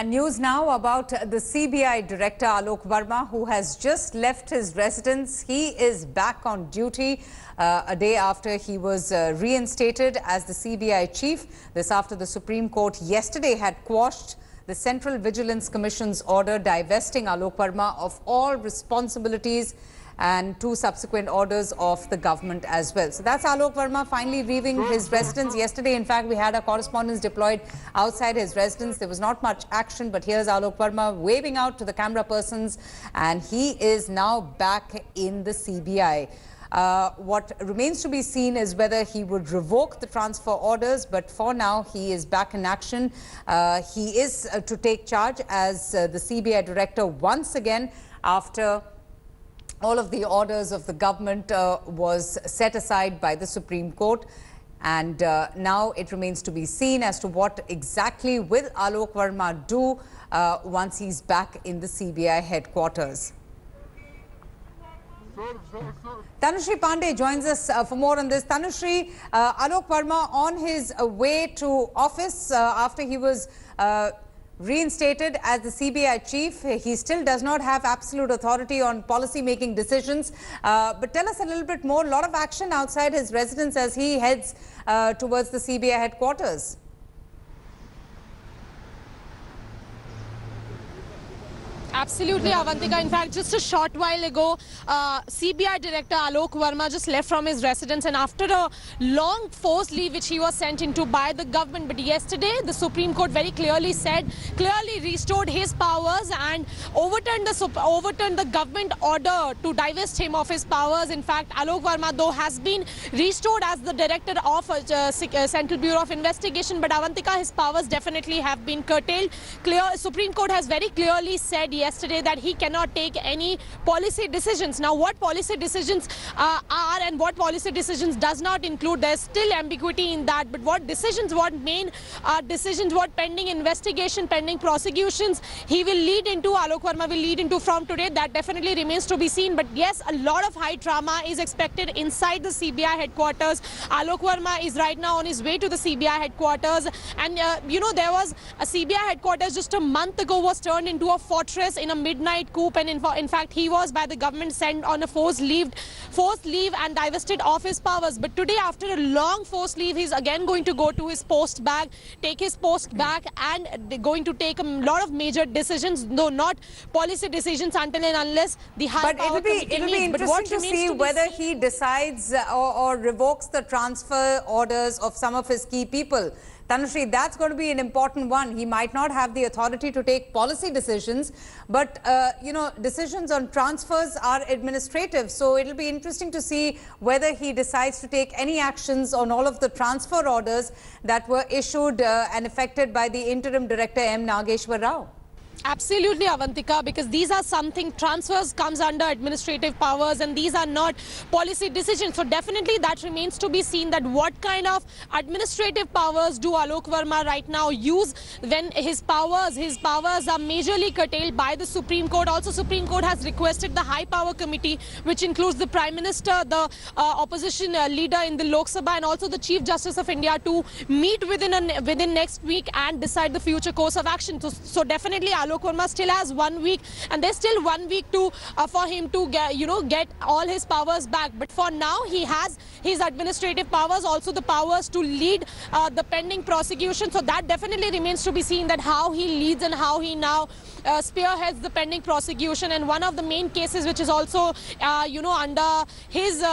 And news now about the CBI Director Alok Verma, who has just left his residence. He is back on duty a day after he was reinstated as the CBI Chief. This after the Supreme Court yesterday had quashed the Central Vigilance Commission's order divesting Alok Verma of all responsibilities and two subsequent orders of the government as well. So that's Alok Verma finally leaving his residence. Yesterday, in fact, we had our correspondents deployed outside his residence. There was not much action, but here's Alok Verma waving out to the camera persons, and he is now back in the CBI. What remains to be seen is whether he would revoke the transfer orders, but for now he is back in action. He is to take charge as the CBI Director once again after all of the orders of the government was set aside by the Supreme Court. And now it remains to be seen as to what exactly will Alok Verma do once he's back in the CBI headquarters. Tanushree Pandey joins us for more on this. Tanushree, Alok Verma on his way to office after he was reinstated as the CBI Chief. He still does not have absolute authority on policy-making decisions. But tell us a little bit more. A lot of action outside his residence as he heads towards the CBI headquarters. Absolutely, Avantika. In fact, just a short while ago, CBI Director Alok Verma just left from his residence, and after a long forced leave which he was sent into by the government. But yesterday, the Supreme Court very clearly restored his powers and overturned the government order to divest him of his powers. In fact, Alok Verma, though, has been restored as the Director of Central Bureau of Investigation. But Avantika, his powers definitely have been curtailed. Supreme Court has very clearly said yesterday that he cannot take any policy decisions. Now, what policy decisions are and what policy decisions does not include, there's still ambiguity in that. But what decisions, what main decisions, what pending investigation, pending prosecutions he will lead into, Alok Verma will lead into from today, that definitely remains to be seen. But yes, a lot of high drama is expected inside the CBI headquarters. Alok Verma is right now on his way to the CBI headquarters. And, there was a CBI headquarters just a month ago was turned into a fortress in a midnight coup, and in fact he was by the government sent on a forced leave and divested of his powers. But today, after a long forced leave, he's again going to go to his post back, take his post back, and going to take a lot of major decisions, though not policy decisions until and unless the high power committee meets. It'll be interesting to see whether he decides or revokes the transfer orders of some of his key people. Tanushree, that's going to be an important one. He might not have the authority to take policy decisions, but, decisions on transfers are administrative. So it'll be interesting to see whether he decides to take any actions on all of the transfer orders that were issued and effected by the interim director, M. Nageshwar Rao. Absolutely, Avantika, because these are something, transfers comes under administrative powers and these are not policy decisions. So definitely that remains to be seen, that what kind of administrative powers do Alok Verma right now use when his powers are majorly curtailed by the Supreme Court. Also, Supreme Court has requested the High Power Committee, which includes the Prime Minister, the opposition leader in the Lok Sabha, and also the Chief Justice of India, to meet within next week and decide the future course of action. So definitely Alok Verma still has 1 week, and there's still 1 week to for him to get all his powers back. But for now, he has his administrative powers, also the powers to lead the pending prosecution. So that definitely remains to be seen, that how he leads and how he now spearheads the pending prosecution. And one of the main cases which is also under his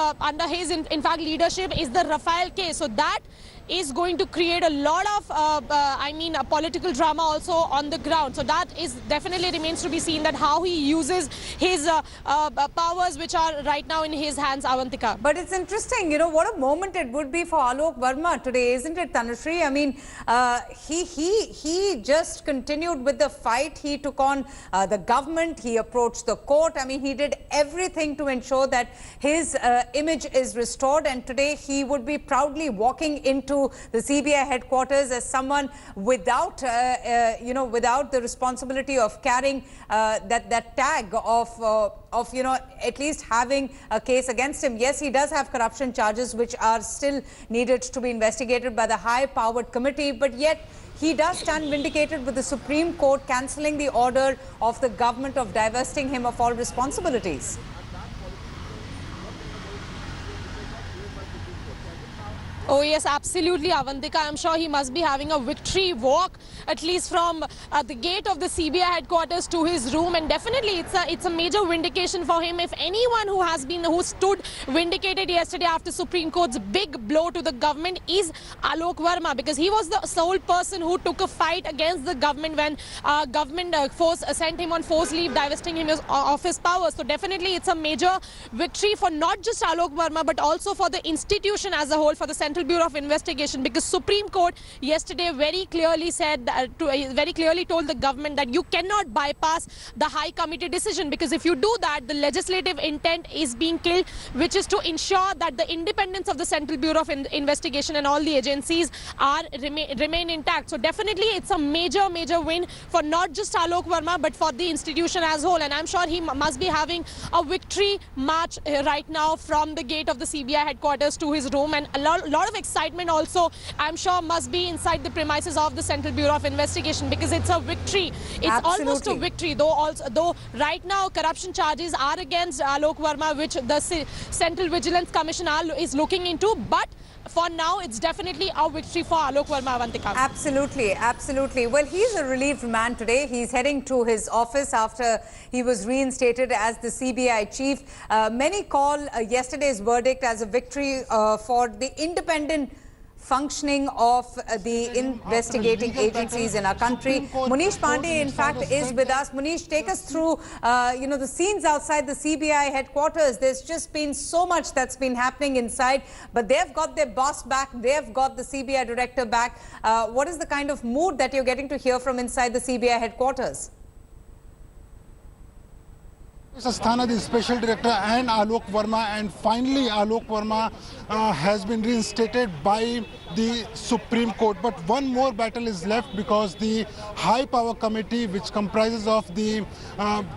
in fact leadership is the Rafale case. So that is going to create a lot of political drama also on the ground. So that is definitely remains to be seen, that how he uses his powers which are right now in his hands, Avantika. But it's interesting, what a moment it would be for Alok Verma today, isn't it, Tanushree? I mean, he just continued with the fight. He took on the government. He approached the court. I mean, he did everything to ensure that his image is restored. And today he would be proudly walking into into the CBI headquarters as someone without, without the responsibility of carrying that tag of at least having a case against him. Yes, he does have corruption charges which are still needed to be investigated by the high-powered committee, but yet he does stand vindicated with the Supreme Court cancelling the order of the government of divesting him of all responsibilities. Oh yes, absolutely, Avantika. I'm sure he must be having a victory walk, at least from the gate of the CBI headquarters to his room, and definitely it's a major vindication for him. If anyone who stood vindicated yesterday after Supreme Court's big blow to the government is Alok Verma, because he was the sole person who took a fight against the government when government sent him on forced leave, divesting him of his powers. So definitely it's a major victory for not just Alok Verma but also for the institution as a whole, for the Central Bureau of Investigation, because Supreme Court yesterday very clearly told the government that you cannot bypass the High Committee decision, because if you do that, the legislative intent is being killed, which is to ensure that the independence of the Central Bureau of Investigation and all the agencies remain intact. So definitely it's a major win for not just Alok Verma but for the institution as a whole, and I'm sure he must be having a victory march right now from the gate of the CBI headquarters to his room, and a lot of excitement also I'm sure must be inside the premises of the Central Bureau of Investigation, because it's a victory. It's almost a victory, though right now corruption charges are against Alok Verma, which the Central Vigilance Commission is looking into, but for now it's definitely a victory for Alok Verma, Avantika. Absolutely. Well, he's a relieved man today. He's heading to his office after he was reinstated as the CBI chief. Many call yesterday's verdict as a victory for the independent functioning of the investigating agencies in our country. Munish Pandey, in fact, is with us. Munish, take us through, the scenes outside the CBI headquarters. There's just been so much that's been happening inside, but they've got their boss back. They've got the CBI director back. What is the kind of mood that you're getting to hear from inside the CBI headquarters? Asthana, the special director, and Alok Verma, and finally Alok Verma has been reinstated by the Supreme Court. But one more battle is left, because the High Power Committee, which comprises of the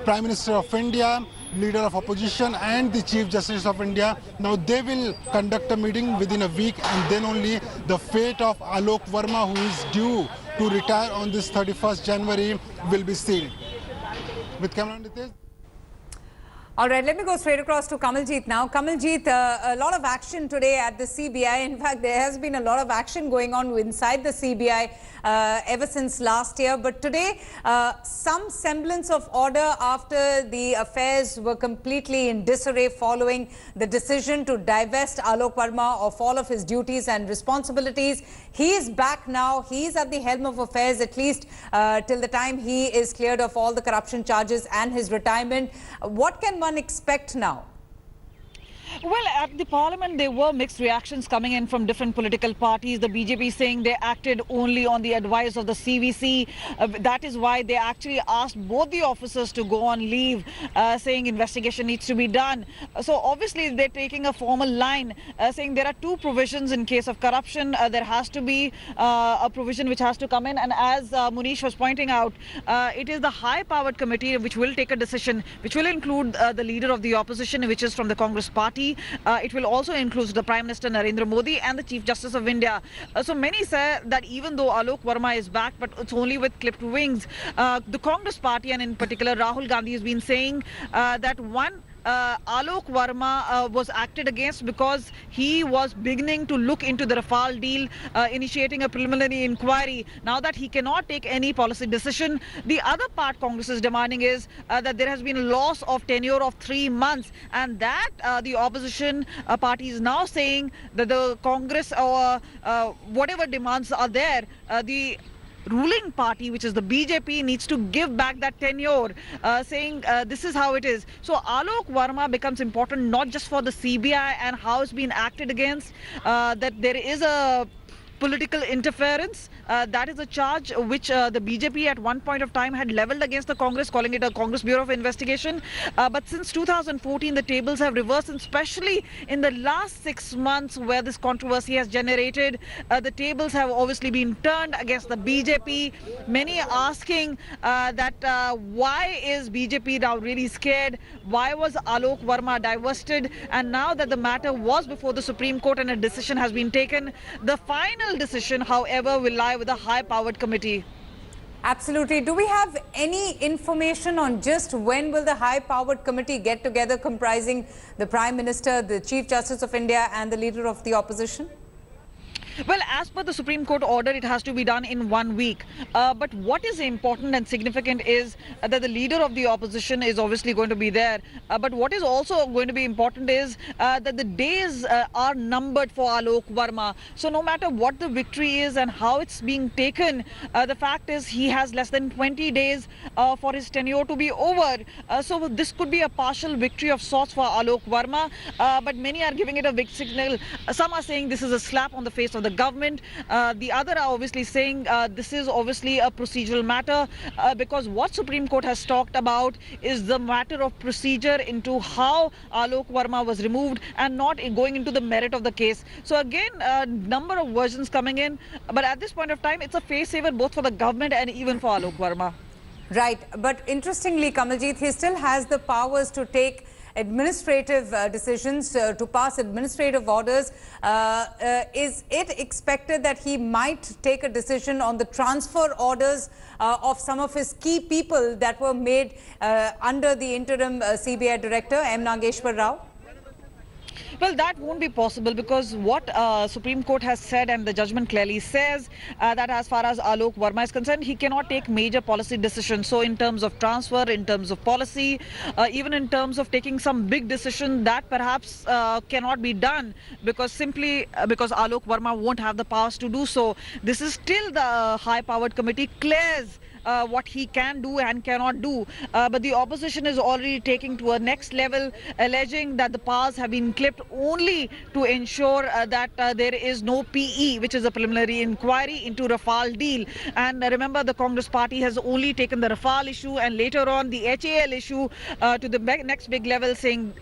Prime Minister of India, Leader of Opposition and the Chief Justice of India, now they will conduct a meeting within a week, and then only the fate of Alok Verma, who is due to retire on this 31st January, will be sealed. With camera on Nitesh. All right, let me go straight across to Kamaljeet now. Kamaljeet, a lot of action today at the CBI. In fact, there has been a lot of action going on inside the CBI ever since last year. But today, some semblance of order after the affairs were completely in disarray following the decision to divest Alok Verma of all of his duties and responsibilities. He is back now. He is at the helm of affairs, at least till the time he is cleared of all the corruption charges and his retirement. What can one expect now? Well, at the parliament, there were mixed reactions coming in from different political parties. The BJP saying they acted only on the advice of the CVC. That is why they actually asked both the officers to go on leave, saying investigation needs to be done. So obviously, they're taking a formal line, saying there are two provisions in case of corruption. There has to be a provision which has to come in. And as Munish was pointing out, it is the high-powered committee which will take a decision, which will include the leader of the opposition, which is from the Congress party. It will also include the Prime Minister Narendra Modi and the Chief Justice of India. So many say that even though Alok Verma is back, but it's only with clipped wings. The Congress party, and in particular Rahul Gandhi, has been saying that Alok Verma was acted against because he was beginning to look into the Rafale deal, initiating a preliminary inquiry. Now that he cannot take any policy decision, the other part Congress is demanding is that there has been a loss of tenure of 3 months, and that the opposition party is now saying that the Congress or whatever demands are there, the ruling party, which is the BJP, needs to give back that tenure, saying this is how it is. So Alok Verma becomes important not just for the CBI and how it's been acted against, that there is a political interference. That is a charge which the BJP at one point of time had leveled against the Congress, calling it a Congress Bureau of Investigation. But since 2014, the tables have reversed, and especially in the last 6 months where this controversy has generated, the tables have obviously been turned against the BJP. Many are asking that why is BJP now really scared? Why was Alok Verma divested? And now that the matter was before the Supreme Court and a decision has been taken, the final decision, however, will lie with a high-powered committee. Absolutely. Do we have any information on just when will the high-powered committee get together comprising the Prime Minister, the Chief Justice of India and the Leader of the Opposition? Well, as per the Supreme Court order, it has to be done in 1 week. But what is important and significant is that the leader of the opposition is obviously going to be there. But what is also going to be important is that the days are numbered for Alok Verma. So no matter what the victory is and how it's being taken, the fact is he has less than 20 days for his tenure to be over. So this could be a partial victory of sorts for Alok Verma. But many are giving it a big signal. Some are saying this is a slap on the face of the government. The other are obviously saying this is obviously a procedural matter because what Supreme Court has talked about is the matter of procedure into how Alok Verma was removed and not going into the merit of the case. So again, a number of versions coming in, but at this point of time, it's a face saver both for the government and even for Alok Verma. Right. But interestingly, Kamaljeet, he still has the powers to take administrative decisions, to pass administrative orders. Is it expected that he might take a decision on the transfer orders of some of his key people that were made under the interim CBI Director, M. Nageshwar Rao? Well, that won't be possible because what Supreme Court has said, and the judgment clearly says that as far as Alok Verma is concerned, he cannot take major policy decisions. So in terms of transfer, in terms of policy, even in terms of taking some big decision, that perhaps cannot be done because simply because Alok Verma won't have the powers to do so. This is still the high-powered committee clears what he can do and cannot do. But the opposition is already taking to a next level, alleging that the powers have been clipped only to ensure that there is no PE, which is a preliminary inquiry into Rafale deal. And remember, the Congress party has only taken the Rafale issue and later on the HAL issue to the next big level,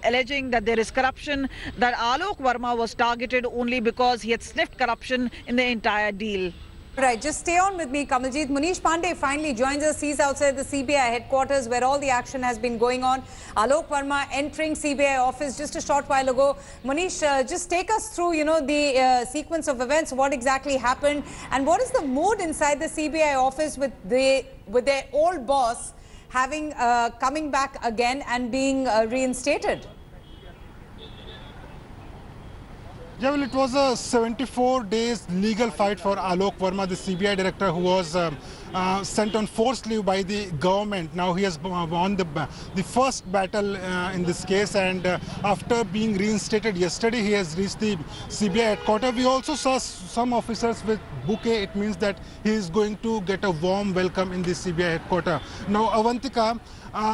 alleging that there is corruption, that Alok Verma was targeted only because he had sniffed corruption in the entire deal. Right, just stay on with me, Kamaljeet. Munish Pandey finally joins us. He's outside the CBI headquarters where all the action has been going on. Alok Verma entering CBI office just a short while ago. Munish, just take us through, the sequence of events, what exactly happened, and what is the mood inside the CBI office with their old boss having coming back again and being reinstated? Yeah, well, it was a 74 days legal fight for Alok Verma, the CBI director who was sent on forced leave by the government. Now he has won the first battle in this case, and after being reinstated yesterday, he has reached the CBI headquarters. We also saw some officers with bouquet. It means that he is going to get a warm welcome in the CBI headquarters. Now, Avantika,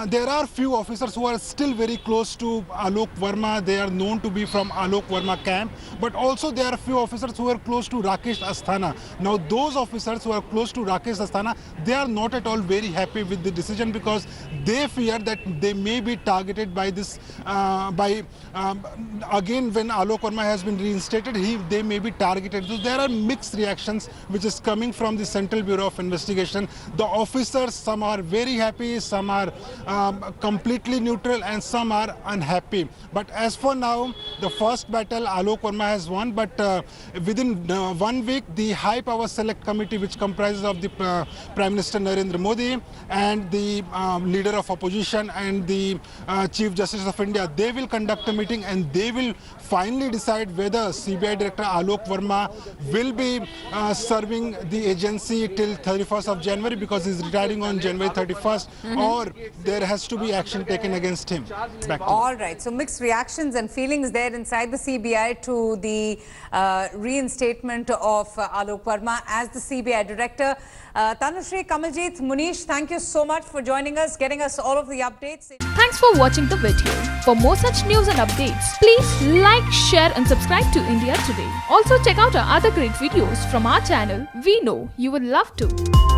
there are few officers who are still very close to Alok Verma. They are known to be from Alok Verma camp, but also there are few officers who are close to Rakesh Asthana. Now those officers who are close to Rakesh Asthana, they are not at all very happy with the decision because they fear that they may be targeted by this, again when Alok Verma has been reinstated, they may be targeted. So there are mixed reactions which is coming from the Central Bureau of Investigation. The officers, some are very happy, some are completely neutral, and some are unhappy. But as for now, the first battle Alok Verma has won, but within 1 week, the High Power Select Committee, which comprises of the Prime Minister Narendra Modi and the Leader of Opposition and the Chief Justice of India, they will conduct a meeting and they will finally decide whether CBI Director Alok Verma will be serving the agency till 31st of January because he's retiring on January 31st, or there has to be action taken against him. All right, so mixed reactions and feelings there inside the CBI to the reinstatement of Alok Verma as the CBI Director. Tanushree, Kamaljeet, Munish, thank you so much for joining us, getting us all of the updates. Thanks for watching the video. For more such news and updates, please like, share and subscribe to India Today. Also check out our other great videos from our channel. We know you will love to.